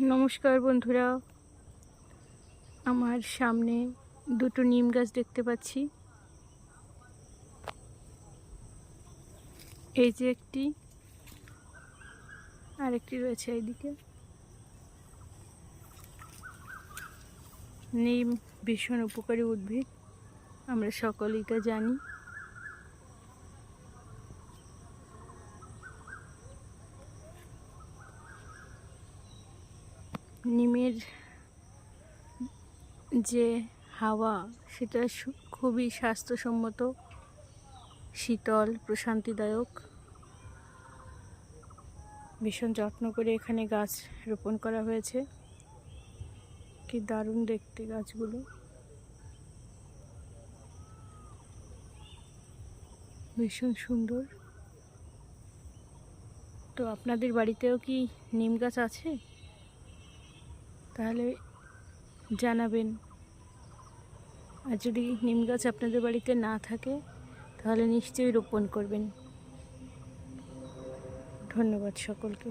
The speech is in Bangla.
নমস্কার বন্ধুরা, আমার সামনে দুটো নিম গাছ দেখতে পাচ্ছি। এই যে একটি, আর একটি রয়েছে এইদিকে। নিম ভীষণ উপকারী উদ্ভিদ, আমরা সকলেই তা জানি। নিমের যে হাওয়া, সেটা খুবই স্বাস্থ্যসম্মত, শীতল, প্রশান্তিদায়ক। ভীষণ যত্ন করে এখানে গাছ রোপণ করা হয়েছে। কি দারুণ দেখতে গাছগুলো, ভীষণ সুন্দর। তো আপনাদের বাড়িতেও কি নিম গাছ আছে? তাহলে জানাবেন। আর যদি নিম গাছ আপনাদের বাড়িতে না থাকে, তাহলে নিশ্চয়ই রোপণ করবেন। ধন্যবাদ সকলকে।